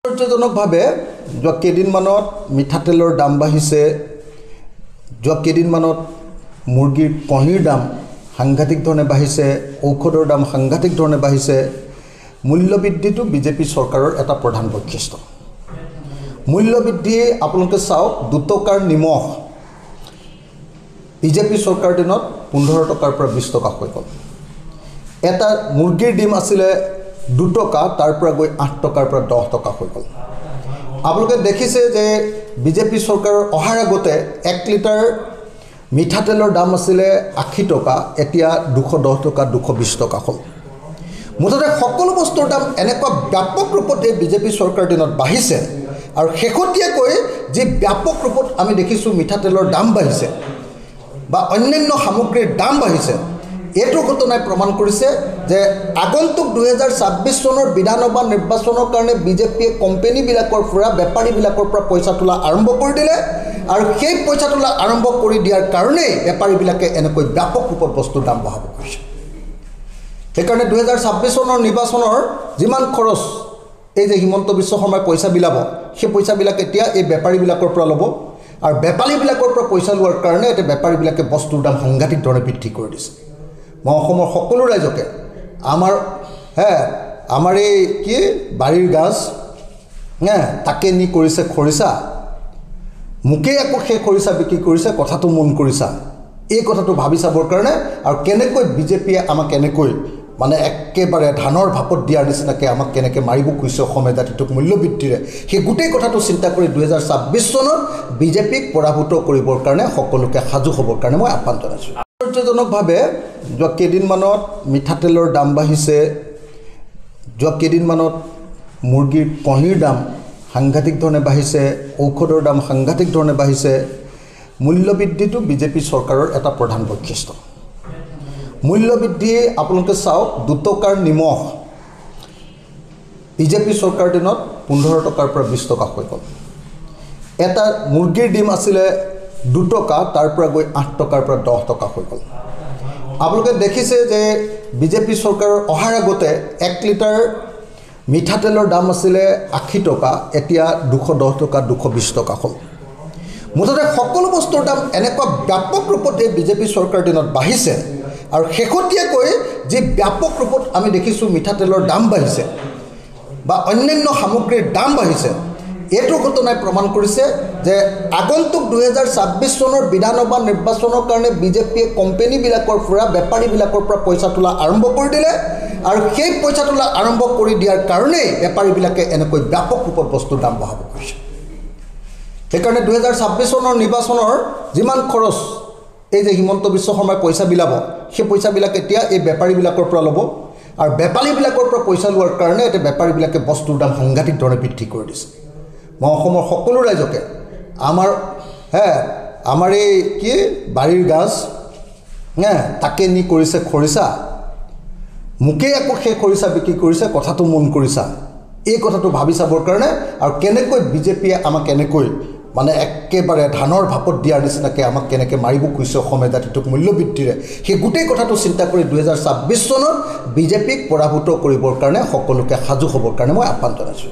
আশ্চৰ্যজনকভাৱে যোৱা কেইদিনমানত মিঠাতেলৰ দাম বাঢ়িছে, যোৱা কেইদিনমানত মুৰ্গীৰ কণীৰ দাম সাংঘাতিক ধৰণে বাঢ়িছে, ঔষধৰ দাম সাংঘাতিক ধৰণে বাঢ়িছে। মূল্যবৃদ্ধিটো বিজেপি চৰকাৰৰ এটা প্ৰধান বৈশিষ্ট্য। মূল্যবৃদ্ধি আপোনালোকে চাওক, 2 টকাৰ নিমখ বিজেপি চৰকাৰ দিনত 15 টকাৰ পৰা 20 টকা হৈ গ'ল। এটা মুৰ্গীৰ ডিম আছিলে 2 টকা, তাৰ পৰা গৈ 8 টকাৰ পৰা 10 টকা হৈ গ'ল। আপোনালোকে দেখিছে যে বিজেপি চৰকাৰৰ অহাৰ আগতে 1 লিটাৰ মিঠাতেলৰ দাম আছিলে 80 টকা, এতিয়া 210 টকা 220 টকা হ'ল। মুঠতে সকলো বস্তুৰ দাম এনেকুৱা ব্যাপক ৰূপত এই বিজেপি চৰকাৰ দিনত বাঢ়িছে, আৰু শেহতীয়াকৈ যি ব্যাপক ৰূপত আমি দেখিছোঁ মিঠাতেলৰ দাম বাঢ়িছে বা অন্যান্য সামগ্ৰীৰ দাম বাঢ়িছে, এইটো ঘটনাই প্ৰমাণ কৰিছে যে আগন্তুক 2026 চনৰ বিধানসভা নিৰ্বাচনৰ কাৰণে বিজেপিয়ে কোম্পানীবিলাকৰ পৰা, বেপাৰীবিলাকৰ পৰা পইচা তোলা আৰম্ভ কৰি দিলে, আৰু সেই পইচা তোলা আৰম্ভ কৰি দিয়াৰ কাৰণেই বেপাৰীবিলাকে এনেকৈ ব্যাপক ৰূপত বস্তুৰ দাম বঢ়াব পাৰিছে। সেইকাৰণে 2026 চনৰ নিৰ্বাচনৰ যিমান খৰচ, এই যে হিমন্ত বিশ্ব শৰ্মাই পইচা বিলাব, সেই পইচাবিলাক এতিয়া এই বেপাৰীবিলাকৰ পৰা ল'ব, আৰু বেপাৰীবিলাকৰ পৰা পইচা লোৱাৰ কাৰণে এতিয়া বেপাৰীবিলাকে বস্তুৰ দাম সাংঘাতিক ধৰণে বৃদ্ধি কৰি দিছে। মই অসমৰ সকলো ৰাইজকে আমাৰ এই কি বাৰীৰ গাজ তাকে নি কৰিছে খৰিচা, মোকেই আকৌ সেই খৰিচা বিক্ৰী কৰিছে, কথাটো মন কৰিছা, এই কথাটো ভাবি চাবৰ কাৰণে, আৰু কেনেকৈ বিজেপিয়ে আমাক এনেকৈ মানে একেবাৰে ধানৰ ভাপত দিয়াৰ নিচিনাকৈ আমাক কেনেকৈ মাৰিব খুজিছে অসমীয়া জাতিটোক মূল্যবৃদ্ধিৰে, সেই গোটেই কথাটো চিন্তা কৰি 2026 চনত বিজেপিক পৰাভূত কৰিবৰ কাৰণে সকলোকে সাজু হ'বৰ কাৰণে মই আহ্বান জনাইছোঁ। আশ্চৰ্যজনকভাৱে যোৱা কেইদিনমানত মিঠাতেলৰ দাম বাঢ়িছে, যোৱা কেইদিনমানত মুৰ্গীৰ কণীৰ দাম সাংঘাতিক ধৰণে বাঢ়িছে, ঔষধৰ দাম সাংঘাতিক ধৰণে বাঢ়িছে। মূল্যবৃদ্ধিটো বিজেপি চৰকাৰৰ এটা প্ৰধান বৈশিষ্ট্য। মূল্যবৃদ্ধি আপোনালোকে চাওক, 2 টকাৰ নিমখ বিজেপি চৰকাৰ দিনত 15 টকাৰ পৰা 20 টকা হৈ গ'ল। এটা মুৰ্গীৰ ডিম আছিলে 2 টকা, তাৰ পৰা গৈ 8 টকাৰ পৰা 10 টকা হৈ গ'ল। আপোনালোকে দেখিছে যে বিজেপি চৰকাৰৰ অহাৰ আগতে 1 লিটাৰ মিঠাতেলৰ দাম আছিলে 80 টকা, এতিয়া 210 টকা 220 টকা হ'ল। মুঠতে সকলো বস্তুৰ দাম এনেকুৱা ব্যাপক ৰূপত এই বিজেপি চৰকাৰ দিনত বাঢ়িছে, আৰু শেহতীয়াকৈ যি ব্যাপক ৰূপত আমি দেখিছোঁ মিঠাতেলৰ দাম বাঢ়িছে বা অন্যান্য সামগ্ৰীৰ দাম বাঢ়িছে, এইটো ঘটনাই প্ৰমাণ কৰিছে যে আগন্তুক 2026 চনৰ বিধানসভা নিৰ্বাচনৰ কাৰণে বিজেপিয়ে কোম্পানীবিলাকৰ পৰা, বেপাৰীবিলাকৰ পৰা পইচা তোলা আৰম্ভ কৰি দিলে, আৰু সেই পইচা তোলা আৰম্ভ কৰি দিয়াৰ কাৰণেই বেপাৰীবিলাকে এনেকৈ ব্যাপক ৰূপত বস্তুৰ দাম বঢ়াব পাৰিছে। সেইকাৰণে 2026 চনৰ নিৰ্বাচনৰ যিমান খৰচ, এই যে হিমন্ত বিশ্ব শৰ্মাই পইচা বিলাব, সেই পইচাবিলাক এতিয়া এই বেপাৰীবিলাকৰ পৰা ল'ব, আৰু বেপাৰীবিলাকৰ পৰা পইচা লোৱাৰ কাৰণে এতিয়া বেপাৰীবিলাকে বস্তুৰ দাম সাংঘাতিক ধৰণে বৃদ্ধি কৰি দিছে। মই অসমৰ সকলো ৰাইজকে আমাৰ এই কি বাৰীৰ গাজ তাকে নি কৰিছে খৰিচা, মোকেই আকৌ সেই খৰিচা বিক্ৰী কৰিছে, কথাটো মন কৰিছা, এই কথাটো ভাবি চাবৰ কাৰণে, আৰু কেনেকৈ বিজেপিয়ে আমাক এনেকৈ মানে একেবাৰে ধানৰ ভাপত দিয়াৰ নিচিনাকৈ আমাক কেনেকৈ মাৰিব খুজিছে অসমীয়া জাতিটোক মূল্যবৃদ্ধিৰে, সেই গোটেই কথাটো চিন্তা কৰি 2026 চনত বিজেপিক পৰাভূত কৰিবৰ কাৰণে সকলোকে সাজু হ'বৰ কাৰণে মই আহ্বান জনাইছোঁ।